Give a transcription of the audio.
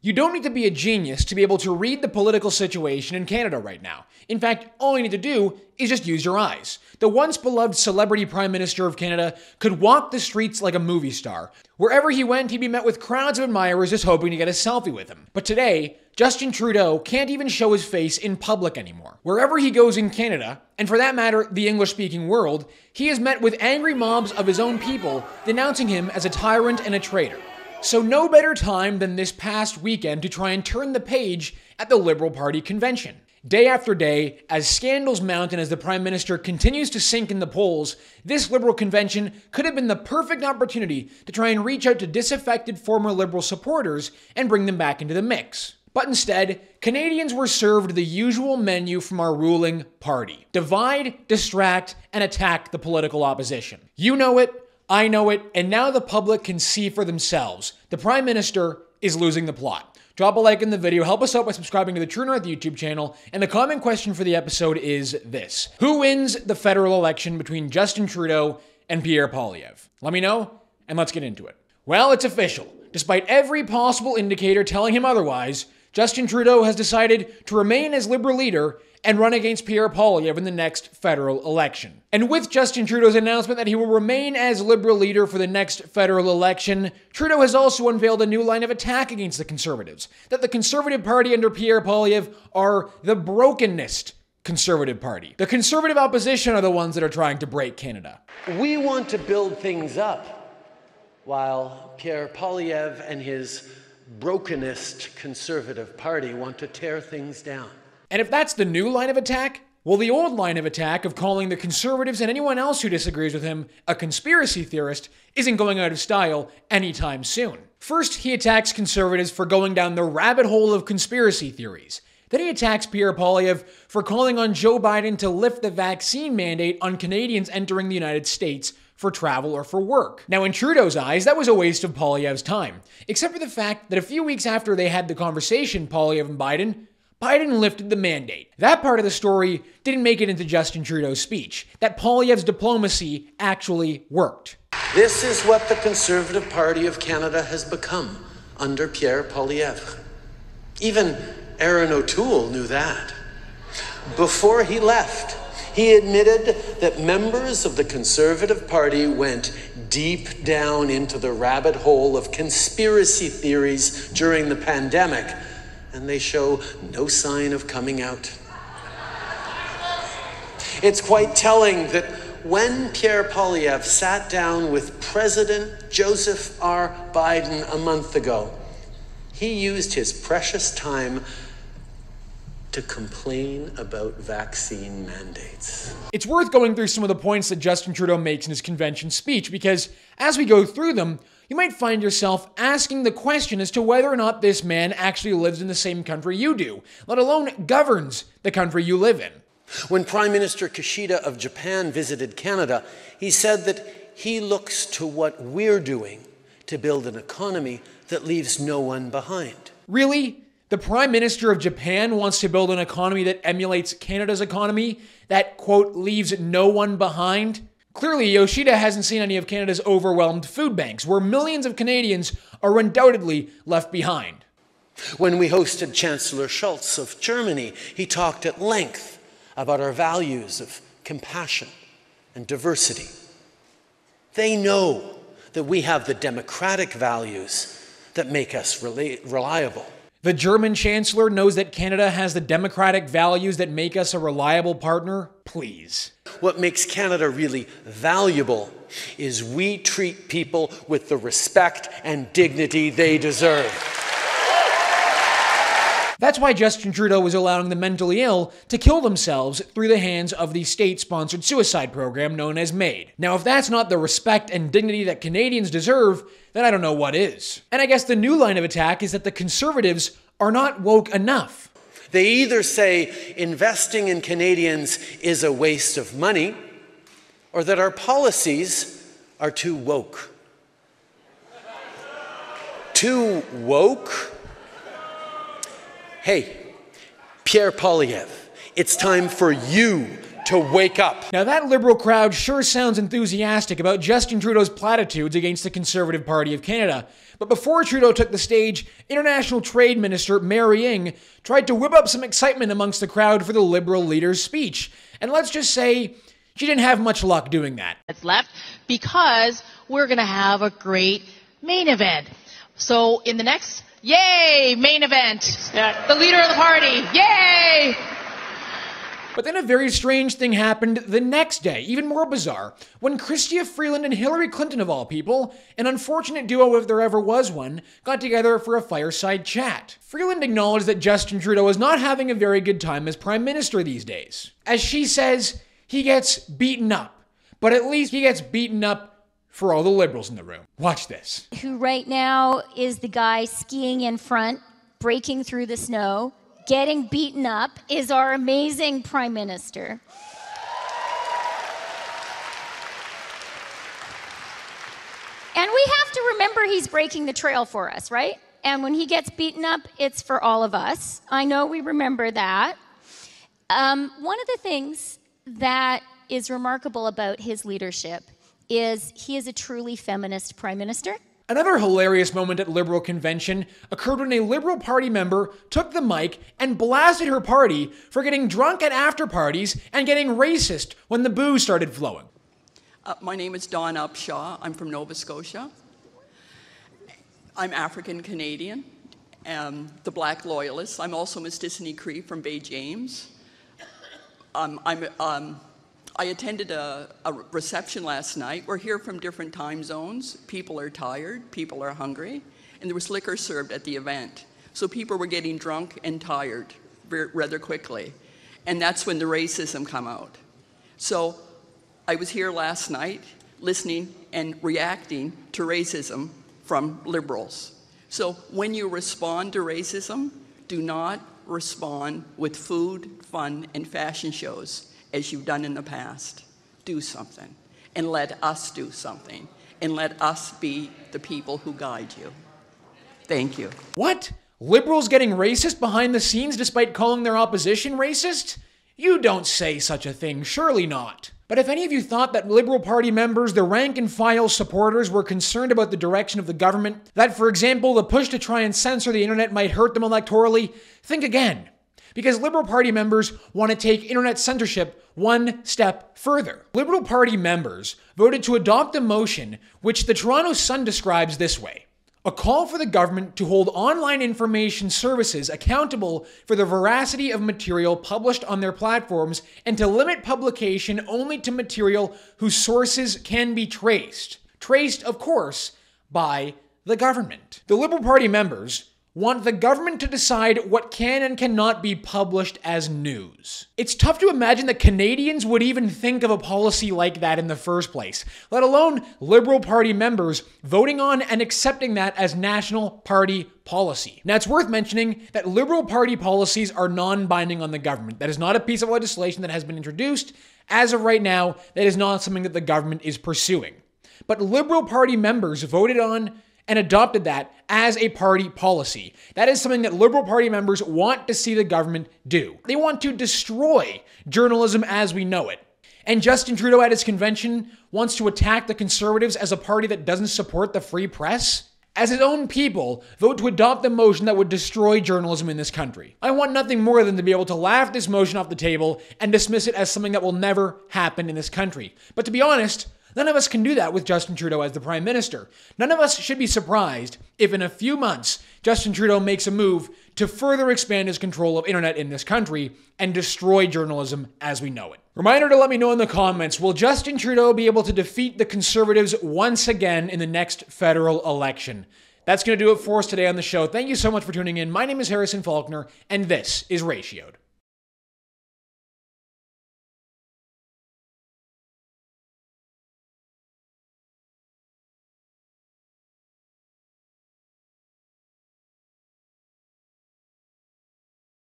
You don't need to be a genius to be able to read the political situation in Canada right now. In fact, all you need to do is just use your eyes. The once beloved celebrity Prime Minister of Canada could walk the streets like a movie star. Wherever he went, he'd be met with crowds of admirers just hoping to get a selfie with him. But today, Justin Trudeau can't even show his face in public anymore. Wherever he goes in Canada, and for that matter, the English-speaking world, he is met with angry mobs of his own people denouncing him as a tyrant and a traitor. So no better time than this past weekend to try and turn the page at the Liberal Party convention. Day after day, as scandals mount and as the Prime Minister continues to sink in the polls, this Liberal convention could have been the perfect opportunity to try and reach out to disaffected former Liberal supporters and bring them back into the mix. But instead, Canadians were served the usual menu from our ruling party. Divide, distract, and attack the political opposition. You know it, I know it, and now the public can see for themselves. The Prime Minister is losing the plot. Drop a like in the video, help us out by subscribing to the True North YouTube channel, and the comment question for the episode is this: who wins the federal election between Justin Trudeau and Pierre Poilievre? Let me know, and let's get into it. Well, it's official. Despite every possible indicator telling him otherwise, Justin Trudeau has decided to remain as Liberal leader and run against Pierre Poilievre in the next federal election. And with Justin Trudeau's announcement that he will remain as Liberal leader for the next federal election, Trudeau has also unveiled a new line of attack against the Conservatives, that the Conservative Party under Pierre Poilievre are the brokenest Conservative Party. The Conservative opposition are the ones that are trying to break Canada. We want to build things up, while Pierre Poilievre and his brokenest Conservative Party want to tear things down. And if that's the new line of attack, well, the old line of attack of calling the Conservatives and anyone else who disagrees with him a conspiracy theorist isn't going out of style anytime soon. First, he attacks Conservatives for going down the rabbit hole of conspiracy theories. Then he attacks Pierre Poilievre for calling on Joe Biden to lift the vaccine mandate on Canadians entering the United States for travel or for work. Now, in Trudeau's eyes, that was a waste of Poilievre's time, except for the fact that a few weeks after they had the conversation, Poilievre and Biden lifted the mandate. That part of the story didn't make it into Justin Trudeau's speech, that Poilievre's diplomacy actually worked. This is what the Conservative Party of Canada has become under Pierre Poilievre. Even Aaron O'Toole knew that. Before he left, he admitted that members of the Conservative Party went deep down into the rabbit hole of conspiracy theories during the pandemic, and they show no sign of coming out. It's quite telling that when Pierre Poilievre sat down with President Joseph R. Biden a month ago, he used his precious time to complain about vaccine mandates. It's worth going through some of the points that Justin Trudeau makes in his convention speech, because as we go through them, you might find yourself asking the question as to whether or not this man actually lives in the same country you do, let alone governs the country you live in. When Prime Minister Kishida of Japan visited Canada, he said that he looks to what we're doing to build an economy that leaves no one behind. Really? The Prime Minister of Japan wants to build an economy that emulates Canada's economy, that, quote, leaves no one behind? Clearly, Yoshida hasn't seen any of Canada's overwhelmed food banks, where millions of Canadians are undoubtedly left behind. When we hosted Chancellor Scholz of Germany, he talked at length about our values of compassion and diversity. They know that we have the democratic values that make us reliable. The German Chancellor knows that Canada has the democratic values that make us a reliable partner? Please. What makes Canada really valuable is we treat people with the respect and dignity they deserve. That's why Justin Trudeau was allowing the mentally ill to kill themselves through the hands of the state-sponsored suicide program known as MAID. Now, if that's not the respect and dignity that Canadians deserve, then I don't know what is. And I guess the new line of attack is that the Conservatives are not woke enough. They either say investing in Canadians is a waste of money, or that our policies are too woke. Too woke? Hey, Pierre Poilievre, it's time for you to wake up. Now that Liberal crowd sure sounds enthusiastic about Justin Trudeau's platitudes against the Conservative Party of Canada. But before Trudeau took the stage, International Trade Minister Mary Ng tried to whip up some excitement amongst the crowd for the Liberal leader's speech. And let's just say, she didn't have much luck doing that. It's left because we're going to have a great main event. So in the next, yay, main event, the leader of the party, yay! But then a very strange thing happened the next day, even more bizarre, when Chrystia Freeland and Hillary Clinton, of all people, an unfortunate duo if there ever was one, got together for a fireside chat. Freeland acknowledged that Justin Trudeau is not having a very good time as Prime Minister these days. As she says, he gets beaten up, but at least he gets beaten up for all the Liberals in the room. Watch this. Who right now is the guy skiing in front, breaking through the snow, getting beaten up, is our amazing Prime Minister. And we have to remember he's breaking the trail for us, right? And when he gets beaten up, it's for all of us. I know we remember that. One of the things that is remarkable about his leadership is he is a truly feminist Prime Minister. Another hilarious moment at Liberal convention occurred when a Liberal Party member took the mic and blasted her party for getting drunk at after-parties and getting racist when the booze started flowing. My name is Dawn Upshaw. I'm from Nova Scotia. I'm African-Canadian, the Black Loyalist. I'm also Mistissini Cree from Bay James. I attended a reception last night. We're here from different time zones. People are tired, people are hungry, and there was liquor served at the event. So people were getting drunk and tired rather quickly. And that's when the racism come out. So I was here last night listening and reacting to racism from Liberals. So when you respond to racism, do not respond with food, fun, and fashion shows as you've done in the past. Do something, and let us do something, and let us be the people who guide you. Thank you. What? Liberals getting racist behind the scenes despite calling their opposition racist? You don't say such a thing, surely not. But if any of you thought that Liberal Party members, the rank and file supporters, were concerned about the direction of the government, that, for example, the push to try and censor the internet might hurt them electorally, think again. Because Liberal Party members want to take internet censorship one step further. Liberal Party members voted to adopt a motion which the Toronto Sun describes this way: a call for the government to hold online information services accountable for the veracity of material published on their platforms and to limit publication only to material whose sources can be traced. Traced, of course, by the government. The Liberal Party members want the government to decide what can and cannot be published as news. It's tough to imagine that Canadians would even think of a policy like that in the first place, let alone Liberal Party members voting on and accepting that as national party policy. Now, it's worth mentioning that Liberal Party policies are non-binding on the government. That is not a piece of legislation that has been introduced. As of right now, that is not something that the government is pursuing. But Liberal Party members voted on and adopted that as a party policy. That is something that Liberal Party members want to see the government do. They want to destroy journalism as we know it. And Justin Trudeau at his convention wants to attack the Conservatives as a party that doesn't support the free press. As his own people vote to adopt the motion that would destroy journalism in this country. I want nothing more than to be able to laugh this motion off the table and dismiss it as something that will never happen in this country. But to be honest, none of us can do that with Justin Trudeau as the Prime Minister. None of us should be surprised if in a few months, Justin Trudeau makes a move to further expand his control of internet in this country and destroy journalism as we know it. Reminder to let me know in the comments, will Justin Trudeau be able to defeat the Conservatives once again in the next federal election? That's going to do it for us today on the show. Thank you so much for tuning in. My name is Harrison Faulkner, and this is Ratioed.